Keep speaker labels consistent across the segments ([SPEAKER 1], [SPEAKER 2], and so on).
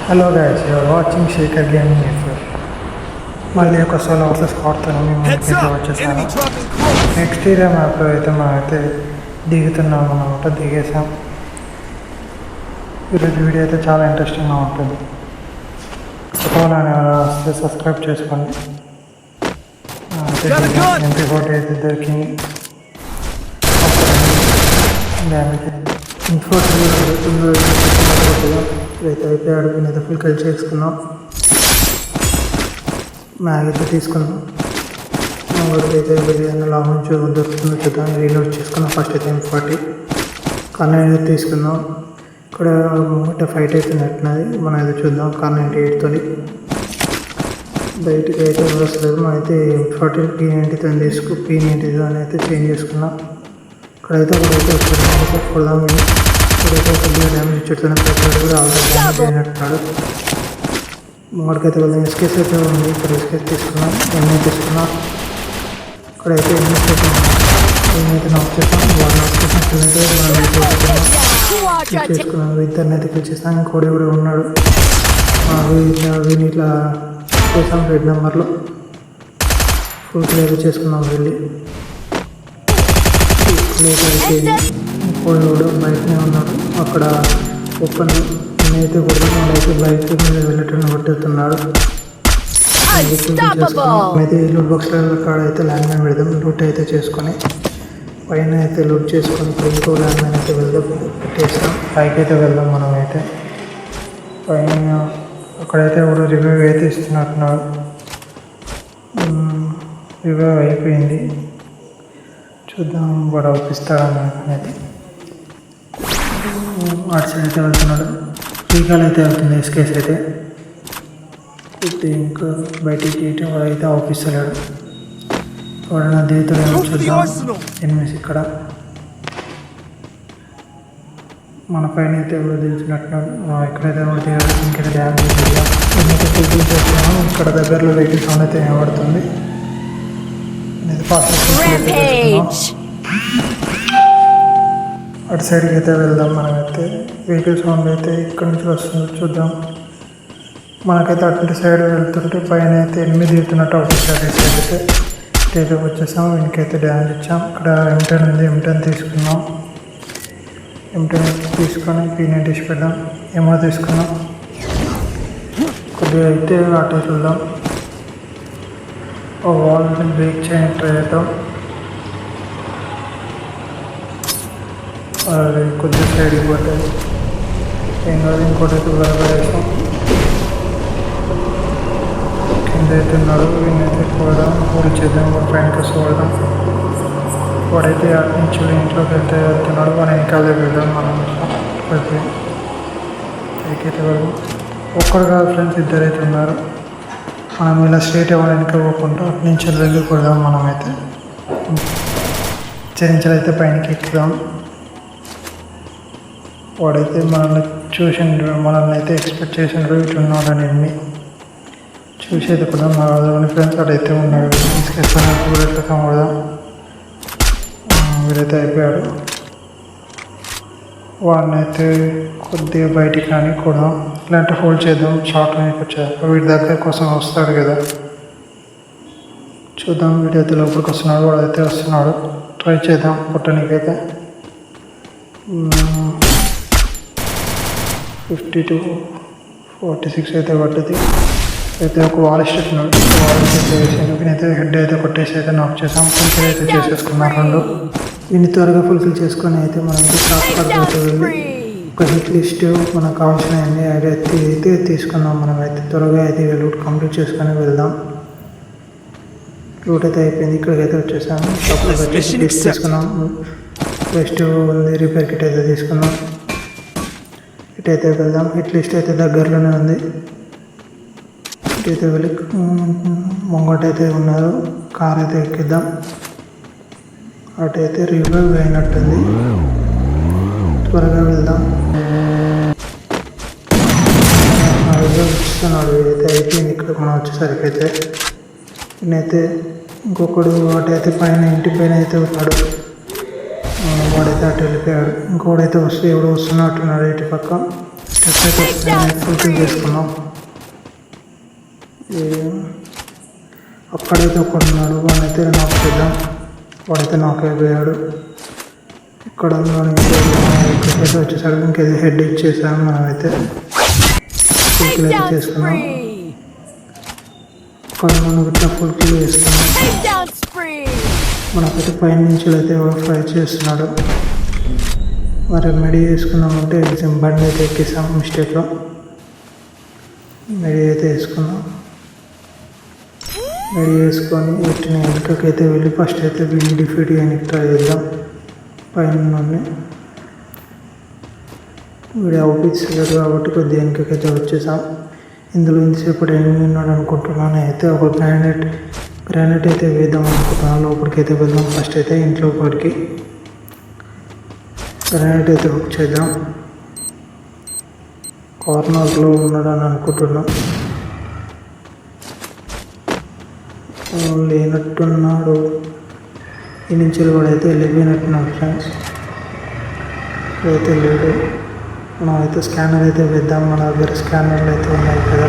[SPEAKER 1] Hello guys, you're watching Shekhar gaming review. మళ్ళీ ఒక solo versus స్క్వాడ్తో మేము ముందుకైతే వచ్చేసాను. ఎక్స్టీరియర్ మ్యాప్లో అయితే మనమైతే దిగుతున్నాం అన్నమాట. దిగేసాం. ఈరోజు వీడియో అయితే చాలా ఇంట్రెస్టింగ్గా ఉంటుంది. వస్తే సబ్స్క్రైబ్ చేసుకోండి. MP40 అయితే దొరికింది. డ్యామేజ్ అయితే అయిపోయాడు. నేనైతే ఫుల్ కలిసి చేసుకున్నాం. మ్యాగ్ అయితే తీసుకున్నాం. వాడికి అయితే బిర్యానీ లాంగ్ నుంచి దొరుకుతుందో చూద్దాం. రీలోడ్ చేసుకున్నాం. ఫస్ట్ అయితే M40 కన్నా అయితే తీసుకుందాం. ఇక్కడ ఫైట్ అయితే నట్టినది. మనం అయితే చూద్దాం. కన్నా 98తో బయటికి అయితే వస్తలేదు. మనం అయితే M40 P90తో P90 అని అయితే చేంజ్ చేసుకున్నాం. ఇక్కడైతే ఒకడైతే కొడదాం. ఇక్కడైతే కొద్దిగా డ్యామేజ్ ఇచ్చేట్టున్న ప్రతి కూడా ఆల్రెడీ డ్యామేజ్ అయినట్టున్నాడు. వాడికైతే వెళ్ళాం. ఎస్కేస్ అయితే ఉంది. ఇక్కడ ఎస్కేస్ తీసుకున్నాం. ఎన్ని తీసుకున్నాం. ఇక్కడైతే ఏమైతే నాక్ చేస్తాం. వాడు నాక్ చేసినట్లయితే మనం చేసుకున్నాం. ఇద్దరిని అయితే కిల్ చేస్తాం. ఇంకోటి కూడా ఉన్నాడు. వీని ఇట్లా చేసాం. రెడ్ నెంబర్లో ఫుల్ క్లియర్ చేసుకున్నాం. వెళ్ళి ఇంకోడు బయటనే ఉన్నాడు. అక్కడ ఒక్కని నేనైతే కొడుతు వాడైతే బైక్ మీద వెళ్ళటం కొట్టుతున్నాడు. అయితే లూట్ బాక్స్ల కాడ అయితే ల్యాండ్ మైన్ పెడదాం. లూట్ అయితే చేసుకొని పైన అయితే లూట్ చేసుకొని ఇంకో ల్యాండ్ మైన్ అయితే వెళ్దాం. పెట్టేస్తాం. పైకి అయితే వెళ్దాం. మనం అయితే పైన అక్కడైతే ఒకడు రివ్యూ అయితే ఇస్తున్నట్టున్నాడు. రివ్యూ అయిపోయింది. చూద్దాం వాడు అవుపిస్తాడని అనేది. అటు సైడ్ అయితే వెళ్తున్నాడు. టీకాలు అయితే వెళ్తుంది. ఎస్కేస్ అయితే ఇంకా బయటికి తీయటం వాడు అయితే అవుపిస్తలేడు. వాడు నా దేవతలు చూద్దాం. ఎనిమిది ఇక్కడ మన పైన అయితే ఎవరు దిగుతున్నట్టున్నాడు. ఇక్కడైతే ఎవరు దిగారు. ఇక్కడ డ్యామేజ్ చేస్తున్నాము. ఇక్కడ దగ్గరలో వెహికల్ సౌండ్ అయితే ఏమబడుతుంది. అటు సైడ్కి అయితే వెళ్దాం. మనమైతే వెహికల్ సౌండ్ అయితే ఇక్కడ నుంచి వస్తుంది. చూద్దాం. మనకైతే అటు సైడ్ వెళ్తుంటే పైన అయితే 8 దిగుతున్నట్టు అవుతుంది. అయితే స్టేజ్కి వచ్చేసాం. ఇంకైతే డ్యామేజ్ ఇచ్చాం. ఇక్కడ M10 ఉంది. M10 తీసుకున్నాం. M10 తీసుకొని P90 పెట్టాం. ఏమో తీసుకున్నాం. కొద్దిగా అయితే అటు చూద్దాం. వాల్ బ్రేక్ చేయని ట్రై అవుతాం. అది కొద్దిగా సైడ్కి పట్టాలి. ఏం కాదు. ఇంకోటి అయితే వేసాం. కింద అయితే ఉన్నాడు. వీనైతే పోదాం. ఊరి చేద్దాం. వాడు పైనకి వస్తే పోదాం. వాడైతే అటు నుంచి ఇంట్లోకి వెళ్తే వెళ్తున్నాడు. మన వెనకాలే వెళ్దాం. మనం పైకి అయితే వెళ్దాం. ఒక్కడు కాదు ఫ్రెండ్స్, ఇద్దరైతే ఉన్నారు. మనం ఇలా స్ట్రేట్ ఇవ్వడానికి పోకుండా అటు నుంచి వెళ్ళి కొడదాం. మనమైతే చరించలైతే పైనకి ఎక్కుదాం. వాడైతే మనల్ని చూసిండ్రు. మనల్ని అయితే ఎక్స్పెక్ట్ చేసిండ్రు. ఇటు ఉన్నాడని ఎన్ని చూసేది కూడా మా ఫ్రెండ్స్ అటైతే ఉన్నాడు. తీసుకెళ్తాను. వీడైతే కనబడదాం. వీడైతే అయిపోయాడు. వాడిని అయితే కొద్దిగా బయటికి కానీ కూడా ఇలాంటి హోల్డ్ చేద్దాం. షార్ట్ వచ్చాక వీడి దగ్గర కోసం వస్తాడు కదా. చూద్దాం. వీడైతే లోపలికి వస్తున్నాడు. వాడైతే వస్తున్నాడు. ట్రై చేద్దాం కొట్టడానికైతే. 50 to 46 అయితే పట్టుది. అయితే ఒక వాల్ స్టెప్ ఉన్నాడు. వాల్ అయితే వేసాను. నేనైతే హెడ్ అయితే కొట్టేసి అయితే నాక్ చేసాం. ఫుల్ఫిల్ అయితే చేసేసుకున్నారు రెండు. దీన్ని త్వరగా ఫుల్ఫిల్ చేసుకొని అయితే మనం షాప్ అయితే వెళ్ళి ఒక హిట్ లిస్ట్ మనకు కావాల్సిన అన్ని అయితే తీసుకున్నాం. మనం అయితే త్వరగా అయితే లూట్ కంప్లీట్ చేసుకొని వెళ్దాం. లూట్ అయితే అయిపోయింది. ఇక్కడికైతే వచ్చేసాము. షాప్లో వచ్చేసి తీసుకున్నాం. బెస్ట్ ఉంది. రిపేర్ కిట్ అయితే తీసుకున్నాం. ఇటైతే వెళ్దాం. హిట్ లిస్ట్ అయితే దగ్గరలోనే ఉంది. ఇటైతే వెళ్ళి ముంగటైతే ఉన్నారు. కార్ అయితే ఎక్కిద్దాం. అటైతే రివ్యూ అయినట్టుంది. త్వరగా వెళ్దాం. రివ్యూ ఇస్తున్నాడు. ఇదైతే అయిపోయింది. ఇక్కడ మనం వచ్చేసరికి అయితే నేనైతే ఇంకొకడు వాటైతే పైన ఇంటి పైన అయితే ఉన్నాడు. వాడైతే అటు వెళ్ళిపోయాడు. ఇంకోడైతే ఎవడో వస్తున్నట్టున్నాడు ఇటు పక్క. స్టెప్ అయితే ఫుల్ఫిల్ చేసుకున్నాం. అక్కడైతే ఒకడున్నాడు, వాడైతే నాక్ చేద్దాం. వాడైతే నాక్ అయిపోయాడు. ఇక్కడ ఇక్కడికైతే వచ్చేసాడు. ఇంకైతే హెడ్ ఇచ్చేసాము. మనమైతే ఫుల్ అయితే చేసుకున్నాం. ఇక్కడ మనం ఇట్లా ఫుల్ కిల్ వేసుకున్నాం. మనకైతే పైన నుంచి అయితే ఫ్రై చేస్తున్నాడు. మరి మెడి వేసుకున్నామంటే ఎగ్జామ్ బండి అయితే ఎక్కేసాం మిస్టేక్లో. మెడి అయితే వేసుకున్నాం. మెడి వేసుకొని వీటిని వెనుకకైతే వెళ్ళి ఫస్ట్ అయితే వీడిని డిఫీట్ చేయడానికి ట్రై చేద్దాం. పైన నుండి వీడు అవుపిస్తలేడు కాబట్టి కొద్దిగా వెనుకకైతే వచ్చేసాం. ఇందులో ఇంతసేపు ఎనిమిది ఉన్నాడు అనుకుంటున్నాను. అయితే ఒక గ్రానైట్ అయితే వేద్దాం అనుకుంటున్నాను. లోపలికి అయితే వెళ్దాం. ఫస్ట్ అయితే ఇంట్లో ఒకటికి గ్రానైట్ అయితే హుక్ చేద్దాం. కార్నర్లో ఉన్నాడని అనుకుంటున్నాం. లేనట్టున్నాడు. ఈ నుంచి కూడా అయితే వెళ్ళిపోయినట్టున్నాడు ఫ్రెండ్స్. అయితే లేడు. మనం అయితే స్కానర్ అయితే వేద్దాం. మన దగ్గర స్కానర్లు అయితే ఉన్నాయి కదా.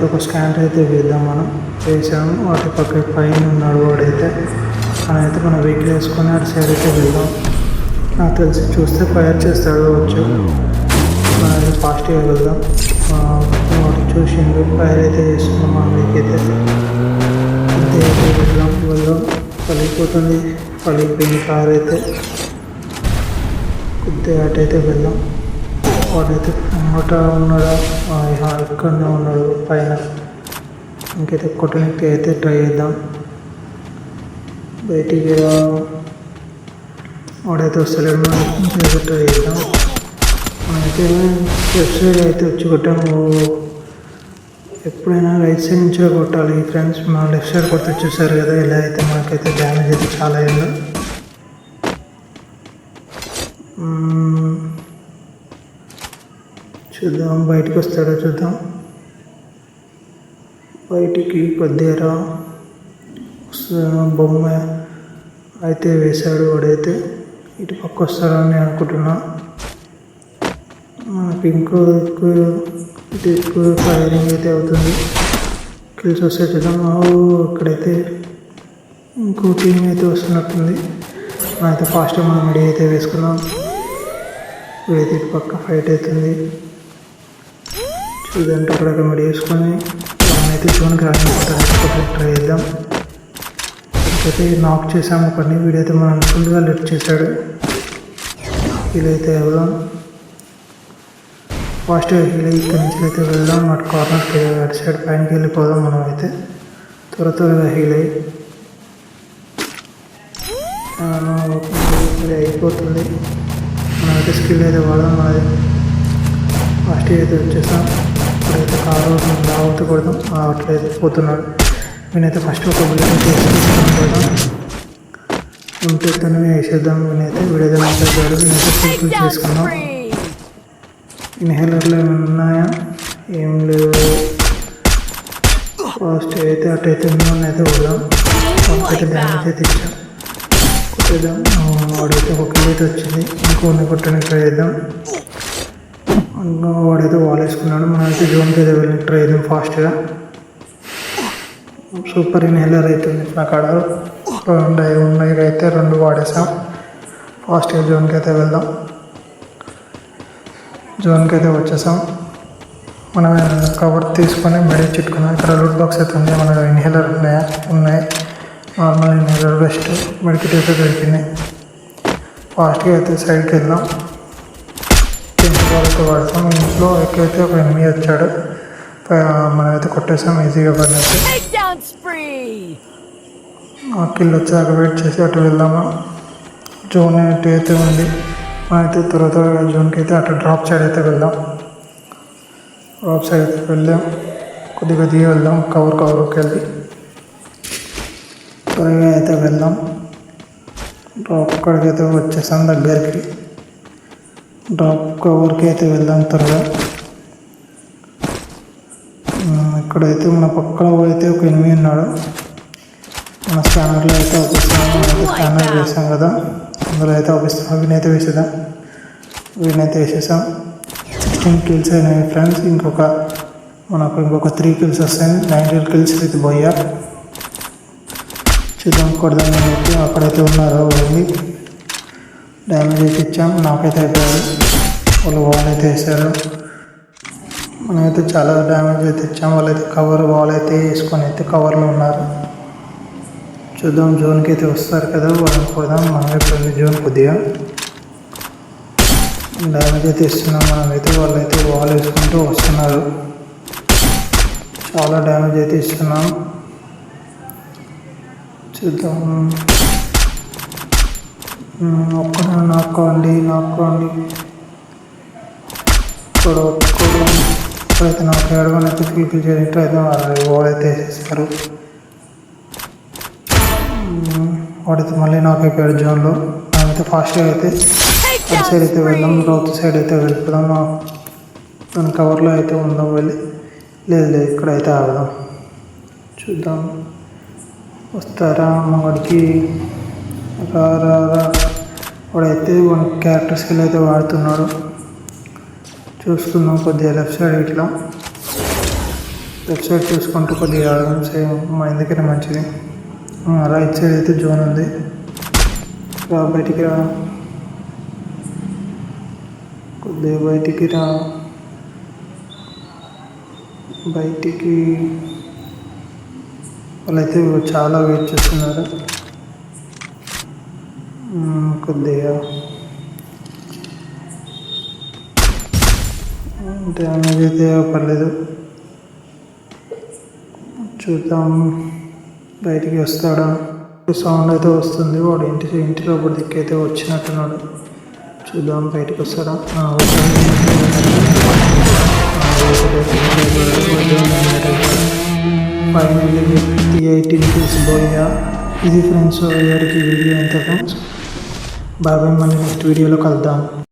[SPEAKER 1] ఒక స్కానర్ అయితే వేద్దాం. మనం వేసాము. వాటి పక్క పైన ఉన్నాడు వాడైతే. మనమైతే మన వెహికల్ వేసుకొని అటు సైడ్ అయితే వెళ్దాం. నాకు తెలిసి చూస్తే ఫైర్ చేస్తాడు వచ్చు. మనం ఫాస్ట్గా వెళ్దాం. వాడు చూసిండు ఫైర్ అయితే చేస్తున్నాం. మా వెహికల్ అయితే వెళ్దాం. పలిగిపోతుంది. పలిగిపోయింది కార్ అయితే. కొద్దిగా అటైతే వెళ్దాం. వాడైతే అమ్మట ఉన్నాడా, ఇక్కడనే ఉన్నాడు పైన. ఇంకైతే కొట్టడానికి అయితే ట్రై చేద్దాం. బయటికి వాడైతే వస్తలేడు. ఇంకైతే ట్రై చేద్దాం. మనమైతే లెఫ్ట్ సైడ్ అయితే వచ్చి కొట్టాము. ఎప్పుడైనా రైట్ సైడ్ నుంచే కొట్టాలి ఫ్రెండ్స్. మనం లెఫ్ట్ సైడ్ కొట్టి వచ్చేసారు కదా. ఇలా అయితే మనకైతే డ్యామేజ్ అయితే చాలా అయింది. చూద్దాం బయటికి వస్తాడో చూద్దాం. బయటికి కొద్దిగా బొమ్మ అయితే వేశాడు వాడైతే. ఇటు పక్క వస్తాడని అనుకుంటున్నా. మనకి ఎక్కువ ఫైరింగ్ అయితే అవుతుంది. కిల్స్ వస్తే చూద్దాం. ఇక్కడైతే ఇంకో టీం అయితే వస్తున్నట్టుంది. అయితే ఫాస్ట్గా మనం మెడి అయితే వేసుకున్నాం. ఇప్పుడైతే ఇటు పక్క ఫైట్ అవుతుంది. చూద్దాంటే అక్కడ మెడి వేసుకొని మనమైతే జోన్కి రానికి ట్రై చేద్దాం. అయితే నాక్ చేసాము ఒకటి. వీడైతే మనం ఫుల్గా లిఫ్ట్ చేశాడు. వీలైతే వెళ్దాం. ఫాస్ట్గా హీల్ ఇక్కడి నుంచి అయితే వెళ్దాం. అటు కార్నర్కి అటు సైడ్ పైనకి వెళ్ళిపోదాం. మనం అయితే త్వరగా హీల్ అయ్యి అయిపోతుంది. మనమైతే స్కిల్ అయితే వాడదాం. మనది ఫాస్ట్గా అయితే వచ్చేసాం. ఇప్పుడైతే కారు రావద్దు కొడదాం. అట్లయితే పోతున్నాడు. నేనైతే ఫస్ట్ ఒక బుల్లెట్ వేసుకుంటాం. ఉంటే తను వేసేద్దాం. నేనైతే వీడైతే మాట్లాడాడు. నేనైతే ఫుల్ చేసుకున్నాం. ఇన్హేలర్లు ఏమైనా ఉన్నాయా? ఏం లేవు. ఫాస్ట్ అయితే అటైతే అయితే వెళ్దాం. అయితే డ్యామేజ్ అయితే ఇచ్చాం. కొట్టేద్దాం. వాడైతే ఒక కిల్ వచ్చింది. ఇంకొన్ని కొట్టడానికి ట్రై చేద్దాం. వాడైతే వాల్ వేసుకున్నాడు. మనమైతే జోన్కి అయితే వెళ్ళి ట్రై చేద్దాం ఫాస్ట్గా. సూపర్ ఇన్హేలర్ అవుతుంది. నాకు అక్కడ ఉన్నాయి అయితే 2 వాడేసాం. ఫాస్ట్గా జోన్కి అయితే వెళ్దాం. జోన్కి అయితే వచ్చేసాం. మనం కవర్ తీసుకొని మెడి చుట్టుకున్నాం. ఇక్కడ లూట్ బాక్స్ అయితే ఉంది. మన ఇన్హేలర్ ఉన్నాయి. Normal inhaler best. మెడికిట్ అయితే దొరికింది. ఫాస్ట్గా అయితే సైడ్కి వెళ్దాం. వరకు వాడతాం. ఇంట్లో ఎక్కడైతే ఒక ఎనిమి వచ్చాడు. మనమైతే కొట్టేసాం ఈజీగా పడినట్టు. కిల్ వచ్చాక వెయిట్ చేసి అటు వెళ్దామా. జోన్ అయితే ఉంది. మనమైతే త్వరగా జోన్కి అయితే అటు డ్రాప్ సైడ్ అయితే వెళ్దాం. డ్రాప్ సైడ్ అయితే వెళ్దాం. కొద్దిగా దిగి వెళ్దాం. కవర్కి వెళ్ళి త్వరగా అయితే వెళ్దాం. డ్రాప్ అక్కడికి అయితే వచ్చేసాం దగ్గరికి. డ్రాప్ కవర్కి అయితే వెళ్దాం త్వరగా. ఇక్కడైతే మన పక్కన అయితే ఒక ఎనిమి ఉన్నాడు. మన స్కానర్లో అయితే ఆపిస్తున్నాం. మనమైతే స్కానర్ వేసాం కదా. అందులో అయితే ఆపిస్తున్నాం. వీనైతే వేసేద్దాం. వీనైతే వేసేసాం. 16 కిల్స్ అయినాయి ఫ్రెండ్స్. మనకు ఇంకొక 3 కిల్స్ వస్తాయి. 19 కిల్స్ విత్ బోయ్యా. చూద్దాం, కొడదాం అని చెప్పి అక్కడైతే ఉన్నారో వెళ్ళి డ్యామేజ్ అయితే ఇచ్చాం. నాకైతే అయిపోయారు, వాళ్ళు వాల్ అయితే వేసారు. మనమైతే చాలా డ్యామేజ్ అయితే ఇచ్చాం. వాళ్ళైతే వాల్ అయితే వేసుకొని అయితే కవర్లో ఉన్నారు. చూద్దాం, జోన్కి అయితే వస్తారు కదా, వాళ్ళని కొడదాం. మనమైతే జోన్ కొద్దిగా డ్యామేజ్ అయితే ఇస్తున్నాం మనమైతే. వాళ్ళైతే వాల్ వేసుకుంటూ వస్తున్నారు. చాలా డ్యామేజ్ అయితే ఇస్తున్నాం. చూద్దాం, ఒక్కడ నాకోండి ఇప్పుడైతే నాకు ఏడవని అయితే ఫీల్ చేయడం అయితే వాల్ అయితే వేసేసారు. వాడైతే మళ్ళీ నాకు అయిపోయాడు జోన్లో. మనమైతే ఫాస్ట్గా అయితే అటు సైడ్ అయితే వెళ్దాం, రౌత్ సైడ్ అయితే వెళ్ళిపోదాం. మన కవర్లో అయితే ఉందాం వెళ్ళి. లేదు ఇక్కడైతే ఆడదాం. చూద్దాం, వస్తారా మా వాడికి? రా వాడైతే మన క్యారెక్టర్ స్కిల్ అయితే వాడుతున్నాడు. చూసుకుందాం కొద్దిగా లెఫ్ట్ సైడ్, ఇట్లా లెఫ్ట్ సైడ్ చూసుకుంటూ కొద్దిగా ఆడదాం. సేమ్ మా ఎందుకైనా మంచిది. రైట్ సైడ్ అయితే జోన్ ఉంది. బయటికి రా, కొద్దిగా బయటికి రా. వాళ్ళైతే చాలా వెయిట్ చేస్తున్నారు. కొద్దిగా డ్యామేజ్ అయితే పర్లేదు. చూద్దాం, బయటికి వస్తాడా? సౌండ్ అయితే వస్తుంది. వాడు ఇంటి లోపల దిక్కైతే వచ్చినట్టున్నాడు. చూద్దాం, బయటికి వస్తాడా? Finally 18 kills booyah. ఇది ఫ్రెండ్స్ ఇయర్కి వీడియో ఎంత ఫ్రెండ్స్. బాయ్, మళ్ళీ నెక్స్ట్ వీడియోలో కలుద్దాం.